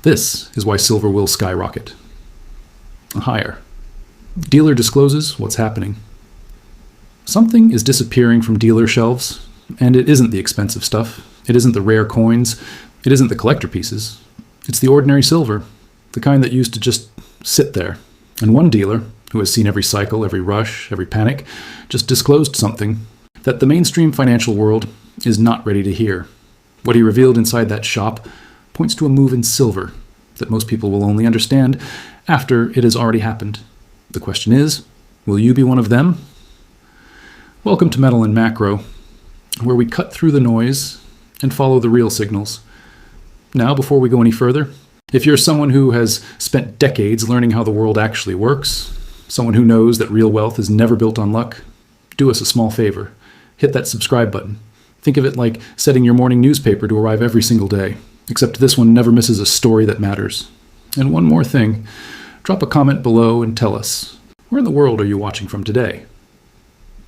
This is why silver will skyrocket higher. Dealer discloses what's happening. Something is disappearing from dealer shelves, and it isn't the expensive stuff. It isn't the rare coins. It isn't the collector pieces. It's the ordinary silver, the kind that used to just sit there. And one dealer, who has seen every cycle, every rush, every panic, just disclosed something that the mainstream financial world is not ready to hear. What he revealed inside that shop points to a move in silver that most people will only understand after it has already happened. The question is, will you be one of them? Welcome to Metal and Macro, where we cut through the noise and follow the real signals. Now, before we go any further, if you're someone who has spent decades learning how the world actually works, someone who knows that real wealth is never built on luck, do us a small favor. Hit that subscribe button. Think of it like setting your morning newspaper to arrive every single day, except this one never misses a story that matters. And one more thing, drop a comment below and tell us, where in the world are you watching from today?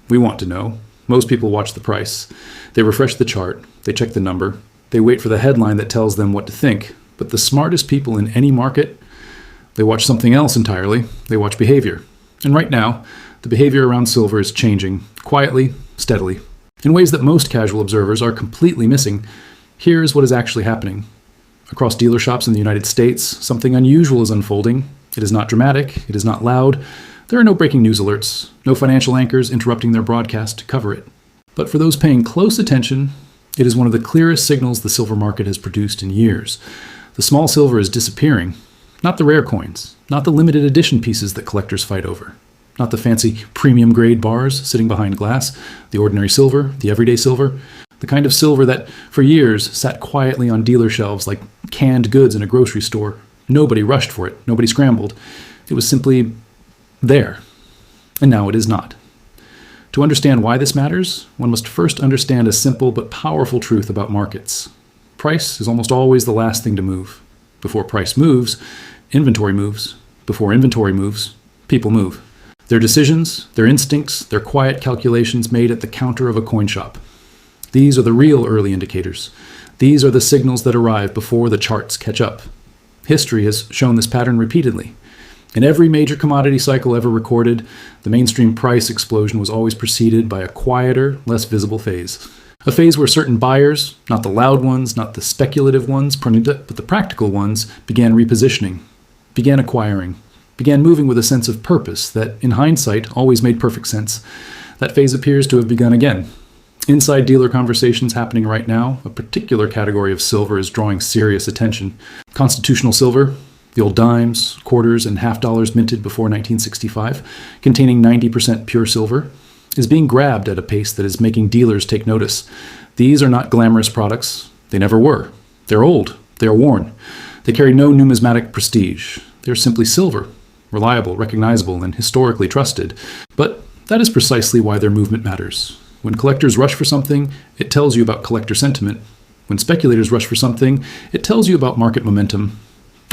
We want to know. Most people watch the price. They refresh the chart, they check the number, they wait for the headline that tells them what to think. But the smartest people in any market, they watch something else entirely. They watch behavior. And right now, the behavior around silver is changing, quietly, steadily, in ways that most casual observers are completely missing. Here is what is actually happening. Across dealer shops in the United States, something unusual is unfolding. It is not dramatic. It is not loud. There are no breaking news alerts, no financial anchors interrupting their broadcast to cover it. But for those paying close attention, it is one of the clearest signals the silver market has produced in years. The small silver is disappearing. Not the rare coins, not the limited edition pieces that collectors fight over, not the fancy premium grade bars sitting behind glass, the ordinary silver, the everyday silver, the kind of silver that for years sat quietly on dealer shelves like canned goods in a grocery store. Nobody rushed for it, nobody scrambled. It was simply there. And now it is not. To understand why this matters, one must first understand a simple but powerful truth about markets. Price is almost always the last thing to move. Before price moves, inventory moves. Before inventory moves, people move. Their decisions, their instincts, their quiet calculations made at the counter of a coin shop. These are the real early indicators. These are the signals that arrive before the charts catch up. History has shown this pattern repeatedly. In every major commodity cycle ever recorded, the mainstream price explosion was always preceded by a quieter, less visible phase. A phase where certain buyers, not the loud ones, not the speculative ones, but the practical ones, began repositioning, began acquiring, began moving with a sense of purpose that, in hindsight, always made perfect sense. That phase appears to have begun again. Inside dealer conversations happening right now, a particular category of silver is drawing serious attention. Constitutional silver, the old dimes, quarters, and half dollars minted before 1965, containing 90% pure silver, is being grabbed at a pace that is making dealers take notice. These are not glamorous products. They never were. They're old. They are worn. They carry no numismatic prestige. They're simply silver, reliable, recognizable, and historically trusted. But that is precisely why their movement matters. When collectors rush for something, it tells you about collector sentiment. When speculators rush for something, it tells you about market momentum.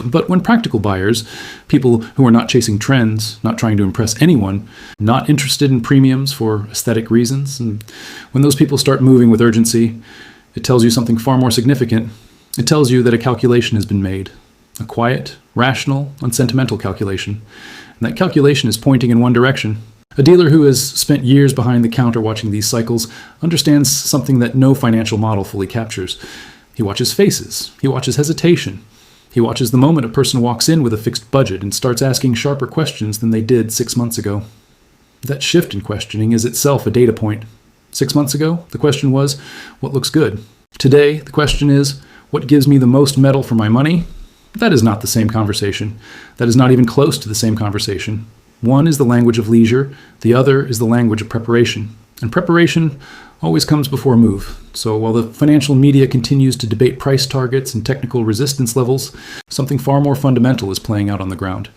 But when practical buyers, people who are not chasing trends, not trying to impress anyone, not interested in premiums for aesthetic reasons, and when those people start moving with urgency, it tells you something far more significant. It tells you that a calculation has been made, a quiet, rational, unsentimental calculation. And that calculation is pointing in one direction. A dealer who has spent years behind the counter watching these cycles understands something that no financial model fully captures. He watches faces. He watches hesitation. He watches the moment a person walks in with a fixed budget and starts asking sharper questions than they did 6 months ago. That shift in questioning is itself a data point. 6 months ago, the question was, what looks good? Today, the question is, what gives me the most metal for my money? That is not the same conversation. That is not even close to the same conversation. One is the language of leisure, the other is the language of preparation. And preparation always comes before a move. So while the financial media continues to debate price targets and technical resistance levels, something far more fundamental is playing out on the ground.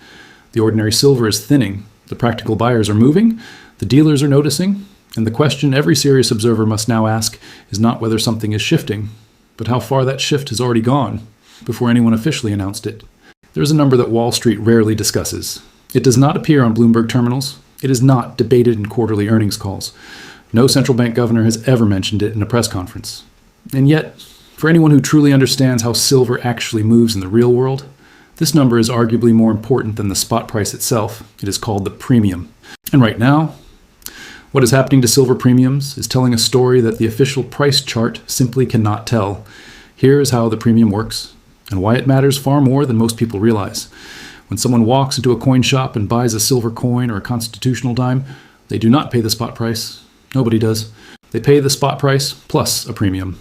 The ordinary silver is thinning, the practical buyers are moving, the dealers are noticing, and the question every serious observer must now ask is not whether something is shifting, but how far that shift has already gone before anyone officially announced it. There's a number that Wall Street rarely discusses. It does not appear on Bloomberg terminals. It is not debated in quarterly earnings calls. No central bank governor has ever mentioned it in a press conference. And yet, for anyone who truly understands how silver actually moves in the real world, This number is arguably more important than the spot price itself. It is called the premium. And right now, what is happening to silver premiums is telling a story that the official price chart simply cannot tell. Here is how the premium works, and why it matters far more than most people realize. When someone walks into a coin shop and buys a silver coin or a constitutional dime, they do not pay the spot price. Nobody does. They pay the spot price plus a premium.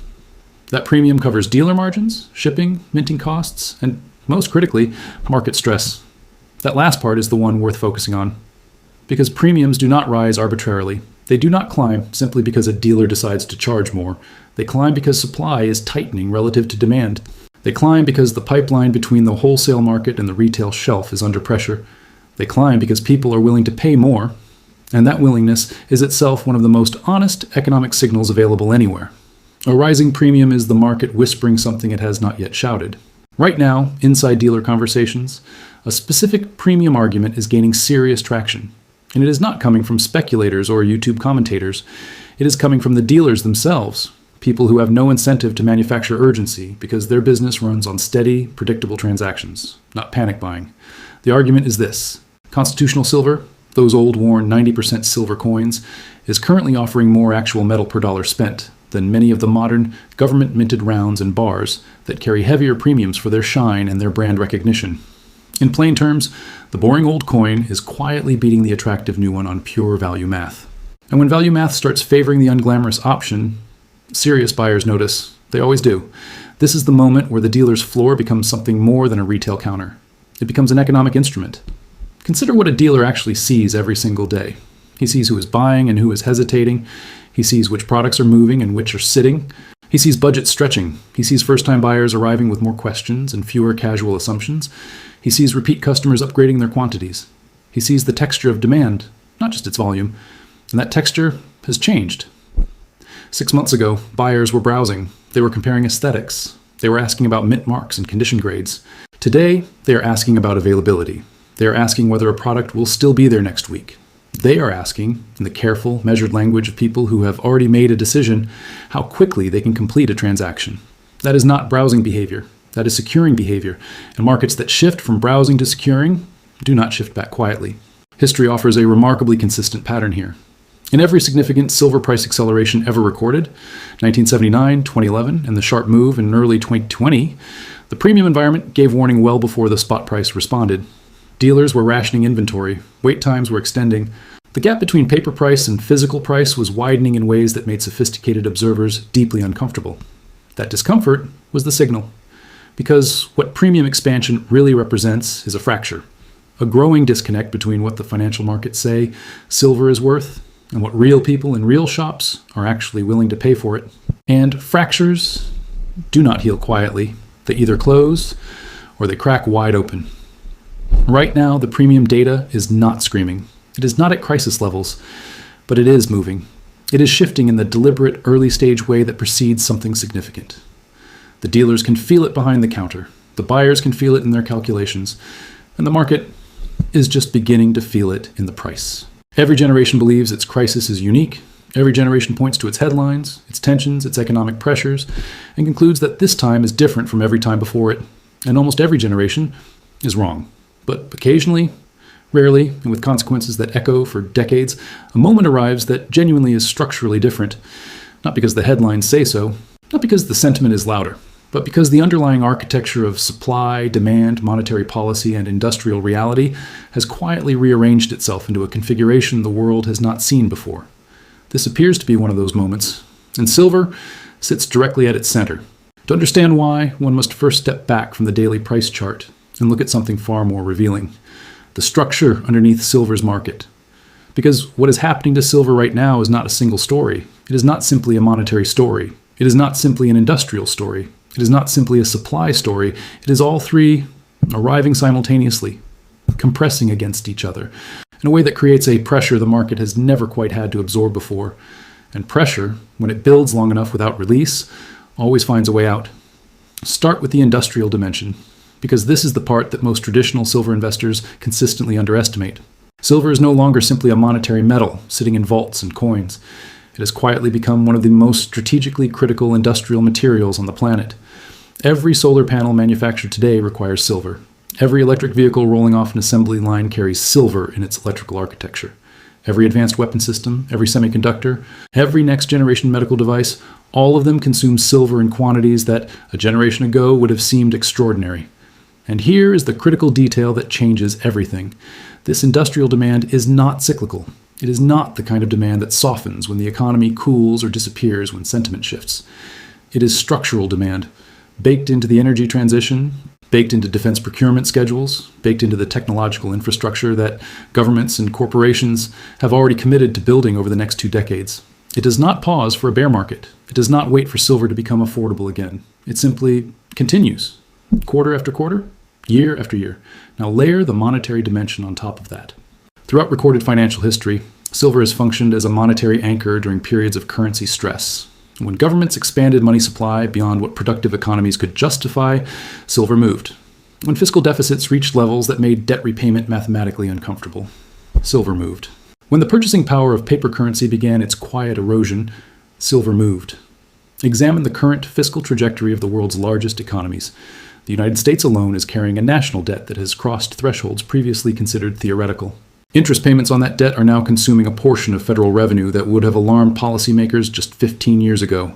That premium covers dealer margins, shipping, minting costs, and most critically, market stress. That last part is the one worth focusing on. Because premiums do not rise arbitrarily. They do not climb simply because a dealer decides to charge more. They climb because supply is tightening relative to demand. They climb because the pipeline between the wholesale market and the retail shelf is under pressure. They climb because people are willing to pay more, and that willingness is itself one of the most honest economic signals available anywhere. A rising premium is the market whispering something it has not yet shouted. Right now, inside dealer conversations, a specific premium argument is gaining serious traction. And it is not coming from speculators or YouTube commentators. It is coming from the dealers themselves, people who have no incentive to manufacture urgency because their business runs on steady, predictable transactions, not panic buying. The argument is this: constitutional silver, those old worn 90% silver coins, is currently offering more actual metal per dollar spent than many of the modern government-minted rounds and bars that carry heavier premiums for their shine and their brand recognition. In plain terms, the boring old coin is quietly beating the attractive new one on pure value math. And when value math starts favoring the unglamorous option, serious buyers notice. They always do. This is the moment where the dealer's floor becomes something more than a retail counter. It becomes an economic instrument. Consider what a dealer actually sees every single day. He sees who is buying and who is hesitating. He sees which products are moving and which are sitting. He sees budgets stretching. He sees first-time buyers arriving with more questions and fewer casual assumptions. He sees repeat customers upgrading their quantities. He sees the texture of demand, not just its volume. And that texture has changed. 6 months ago, buyers were browsing. They were comparing aesthetics. They were asking about mint marks and condition grades. Today, they are asking about availability. They are asking whether a product will still be there next week. They are asking, in the careful, measured language of people who have already made a decision, how quickly they can complete a transaction. That is not browsing behavior. That is securing behavior. And markets that shift from browsing to securing do not shift back quietly. History offers a remarkably consistent pattern here. In every significant silver price acceleration ever recorded, 1979, 2011, and the sharp move in early 2020, the premium environment gave warning well before the spot price responded. Dealers were rationing inventory, wait times were extending. The gap between paper price and physical price was widening in ways that made sophisticated observers deeply uncomfortable. That discomfort was the signal. Because what premium expansion really represents is a fracture, a growing disconnect between what the financial markets say silver is worth and what real people in real shops are actually willing to pay for it. And fractures do not heal quietly. They either close or they crack wide open. Right now, the premium data is not screaming. It is not at crisis levels, but it is moving. It is shifting in the deliberate early stage way that precedes something significant. The dealers can feel it behind the counter. The buyers can feel it in their calculations. And the market is just beginning to feel it in the price. Every generation believes its crisis is unique. Every generation points to its headlines, its tensions, its economic pressures, and concludes that this time is different from every time before it. And almost every generation is wrong. But occasionally, rarely, and with consequences that echo for decades, a moment arrives that genuinely is structurally different. Not because the headlines say so, not because the sentiment is louder, but because the underlying architecture of supply, demand, monetary policy, and industrial reality has quietly rearranged itself into a configuration the world has not seen before. This appears to be one of those moments, and silver sits directly at its center. To understand why, one must first step back from the daily price chart and look at something far more revealing: the structure underneath silver's market. Because what is happening to silver right now is not a single story. It is not simply a monetary story. It is not simply an industrial story. It is not simply a supply story. It is all three arriving simultaneously, compressing against each other, in a way that creates a pressure the market has never quite had to absorb before. And pressure, when it builds long enough without release, always finds a way out. Start with the industrial dimension, because this is the part that most traditional silver investors consistently underestimate. Silver is no longer simply a monetary metal sitting in vaults and coins. It has quietly become one of the most strategically critical industrial materials on the planet. Every solar panel manufactured today requires silver. Every electric vehicle rolling off an assembly line carries silver in its electrical architecture. Every advanced weapon system, every semiconductor, every next-generation medical device, all of them consume silver in quantities that a generation ago would have seemed extraordinary. And here is the critical detail that changes everything. This industrial demand is not cyclical. It is not the kind of demand that softens when the economy cools or disappears when sentiment shifts. It is structural demand, baked into the energy transition, baked into defense procurement schedules, baked into the technological infrastructure that governments and corporations have already committed to building over the next 2 decades. It does not pause for a bear market. It does not wait for silver to become affordable again. It simply continues, quarter after quarter, year after year. Now layer the monetary dimension on top of that. Throughout recorded financial history, silver has functioned as a monetary anchor during periods of currency stress. When governments expanded money supply beyond what productive economies could justify, silver moved. When fiscal deficits reached levels that made debt repayment mathematically uncomfortable, silver moved. When the purchasing power of paper currency began its quiet erosion, silver moved. Examine the current fiscal trajectory of the world's largest economies. The United States alone is carrying a national debt that has crossed thresholds previously considered theoretical. Interest payments on that debt are now consuming a portion of federal revenue that would have alarmed policymakers just 15 years ago.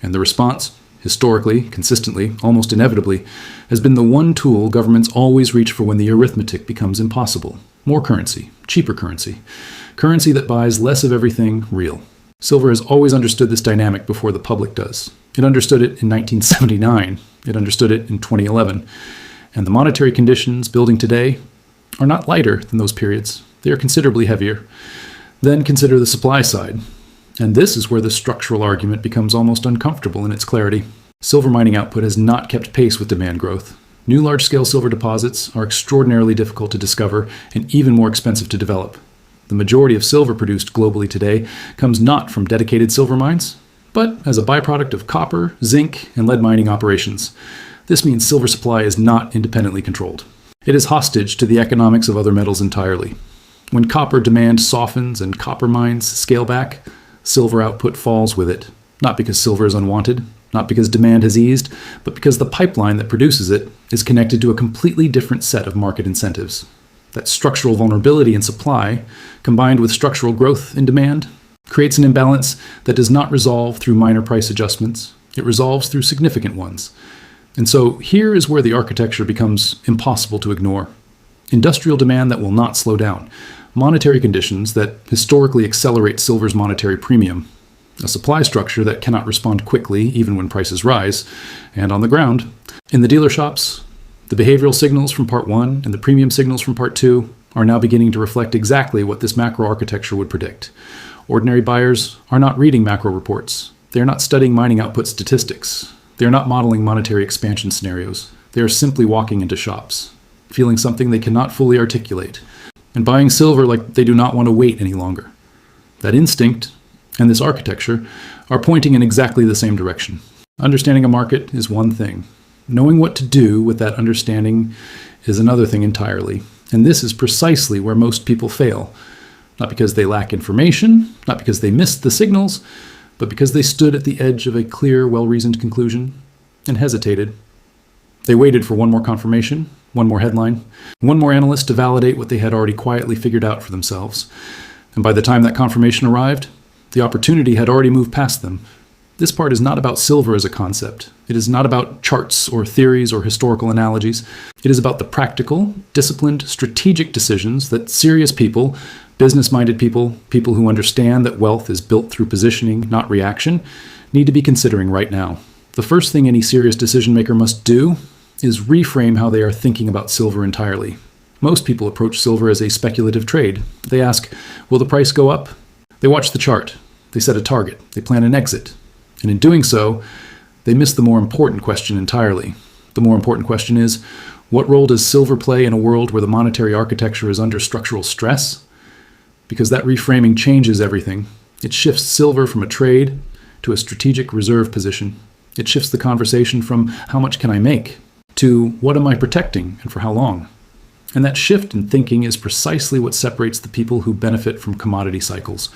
And the response, historically, consistently, almost inevitably, has been the one tool governments always reach for when the arithmetic becomes impossible. More currency, cheaper currency. Currency that buys less of everything real. Silver has always understood this dynamic before the public does. It understood it in 1979. It understood it in 2011. And the monetary conditions building today are not lighter than those periods. They are considerably heavier. Then consider the supply side. And this is where the structural argument becomes almost uncomfortable in its clarity. Silver mining output has not kept pace with demand growth. New large-scale silver deposits are extraordinarily difficult to discover and even more expensive to develop. The majority of silver produced globally today comes not from dedicated silver mines, but as a byproduct of copper, zinc, and lead mining operations. This means silver supply is not independently controlled. It is hostage to the economics of other metals entirely. When copper demand softens and copper mines scale back, silver output falls with it. Not because silver is unwanted, not because demand has eased, but because the pipeline that produces it is connected to a completely different set of market incentives. That structural vulnerability in supply, combined with structural growth in demand, creates an imbalance that does not resolve through minor price adjustments. It resolves through significant ones. And so here is where the architecture becomes impossible to ignore. Industrial demand that will not slow down. Monetary conditions that historically accelerate silver's monetary premium. A supply structure that cannot respond quickly even when prices rise. And on the ground, in the dealer shops, the behavioral signals from part 1 and the premium signals from part 2 are now beginning to reflect exactly what this macro architecture would predict. Ordinary buyers are not reading macro reports. They are not studying mining output statistics. They are not modeling monetary expansion scenarios. They are simply walking into shops, feeling something they cannot fully articulate, and buying silver like they do not want to wait any longer. That instinct and this architecture are pointing in exactly the same direction. Understanding a market is one thing. Knowing what to do with that understanding is another thing entirely. And this is precisely where most people fail. Not because they lack information, not because they missed the signals, but because they stood at the edge of a clear, well-reasoned conclusion and hesitated. They waited for one more confirmation, one more headline, one more analyst to validate what they had already quietly figured out for themselves. And by the time that confirmation arrived, the opportunity had already moved past them. This part is not about silver as a concept. It is not about charts or theories or historical analogies. It is about the practical, disciplined, strategic decisions that serious people, business-minded people, people who understand that wealth is built through positioning, not reaction, need to be considering right now. The first thing any serious decision maker must do is reframe how they are thinking about silver entirely. Most people approach silver as a speculative trade. They ask, will the price go up? They watch the chart. They set a target. They plan an exit. And in doing so, they miss the more important question entirely. The more important question is, what role does silver play in a world where the monetary architecture is under structural stress? Because that reframing changes everything. It shifts silver from a trade to a strategic reserve position. It shifts the conversation from how much can I make to what am I protecting and for how long? And that shift in thinking is precisely what separates the people who benefit from commodity cycles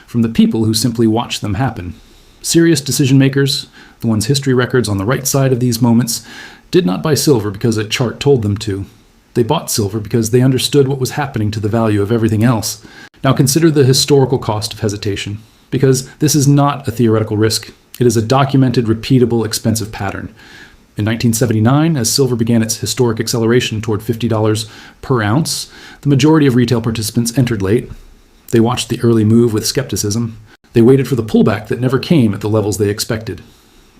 from the people who simply watch them happen. Serious decision makers, the ones history records on the right side of these moments, did not buy silver because a chart told them to. They bought silver because they understood what was happening to the value of everything else. Now consider the historical cost of hesitation, because this is not a theoretical risk. It is a documented, repeatable, expensive pattern. In 1979, as silver began its historic acceleration toward $50 per ounce, the majority of retail participants entered late. They watched the early move with skepticism. They waited for the pullback that never came at the levels they expected.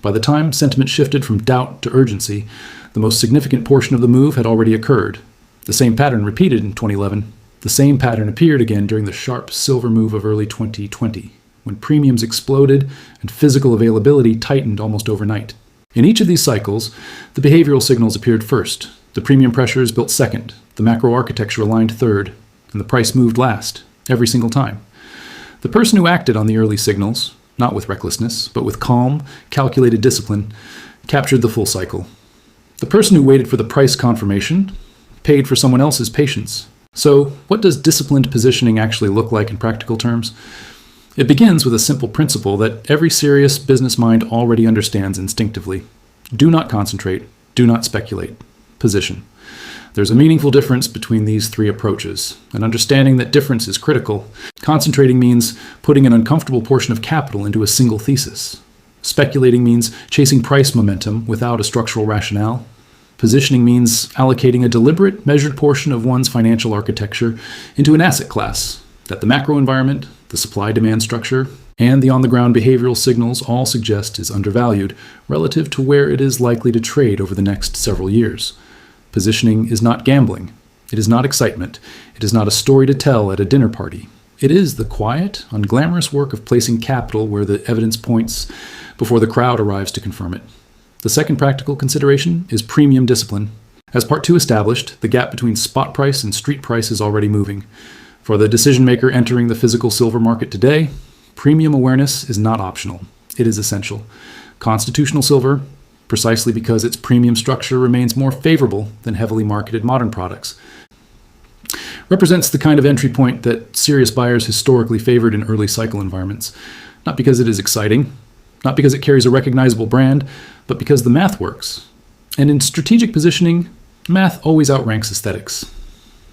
By the time sentiment shifted from doubt to urgency, the most significant portion of the move had already occurred. The same pattern repeated in 2011. The same pattern appeared again during the sharp silver move of early 2020, when premiums exploded and physical availability tightened almost overnight. In each of these cycles, the behavioral signals appeared first, the premium pressures built second, the macro architecture aligned third, and the price moved last, every single time. The person who acted on the early signals, not with recklessness, but with calm, calculated discipline, captured the full cycle. The person who waited for the price confirmation paid for someone else's patience. So, what does disciplined positioning actually look like in practical terms? It begins with a simple principle that every serious business mind already understands instinctively. Do not concentrate, do not speculate. Position. There's a meaningful difference between these three approaches, and understanding that difference is critical. Concentrating means putting an uncomfortable portion of capital into a single thesis. Speculating means chasing price momentum without a structural rationale. Positioning means allocating a deliberate, measured portion of one's financial architecture into an asset class that the macro environment, the supply-demand structure, and the on-the-ground behavioral signals all suggest is undervalued relative to where it is likely to trade over the next several years. Positioning is not gambling. It is not excitement. It is not a story to tell at a dinner party. It is the quiet, unglamorous work of placing capital where the evidence points before the crowd arrives to confirm it. The second practical consideration is premium discipline. As Part 2 established, the gap between spot price and street price is already moving. For the decision maker entering the physical silver market today, premium awareness is not optional. It is essential. Constitutional silver, precisely because its premium structure remains more favorable than heavily marketed modern products, represents the kind of entry point that serious buyers historically favored in early cycle environments, not because it is exciting, not because it carries a recognizable brand, but because the math works. And in strategic positioning, math always outranks aesthetics.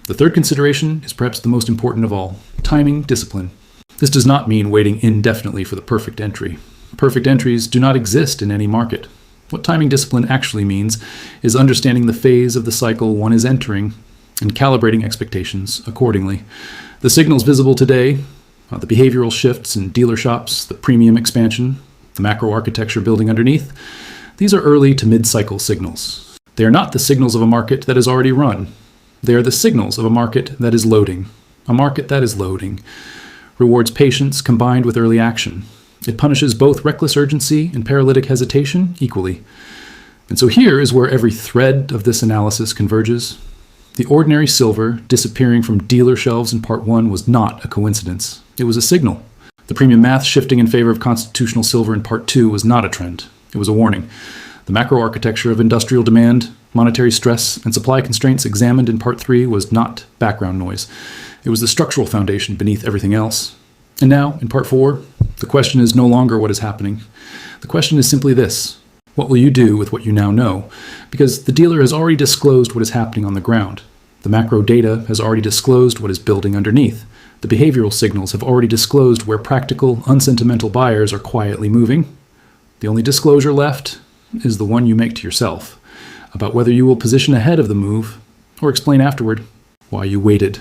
The third consideration is perhaps the most important of all: timing discipline. This does not mean waiting indefinitely for the perfect entry. Perfect entries do not exist in any market. What timing discipline actually means is understanding the phase of the cycle one is entering and calibrating expectations accordingly. The signals visible today, the behavioral shifts in dealer shops, the premium expansion, the macro architecture building underneath, these are early to mid-cycle signals. They are not the signals of a market that is already run. They are the signals of a market that is loading. A market that is loading rewards patience combined with early action. It punishes both reckless urgency and paralytic hesitation equally. And so here is where every thread of this analysis converges. The ordinary silver disappearing from dealer shelves in Part 1 was not a coincidence. It was a signal. The premium math shifting in favor of constitutional silver in Part 2 was not a trend. It was a warning. The macro architecture of industrial demand, monetary stress, and supply constraints examined in Part 3 was not background noise. It was the structural foundation beneath everything else. And now, in Part 4, the question is no longer what is happening. The question is simply this: what will you do with what you now know? Because the dealer has already disclosed what is happening on the ground. The macro data has already disclosed what is building underneath. The behavioral signals have already disclosed where practical, unsentimental buyers are quietly moving. The only disclosure left is the one you make to yourself, about whether you will position ahead of the move or explain afterward why you waited.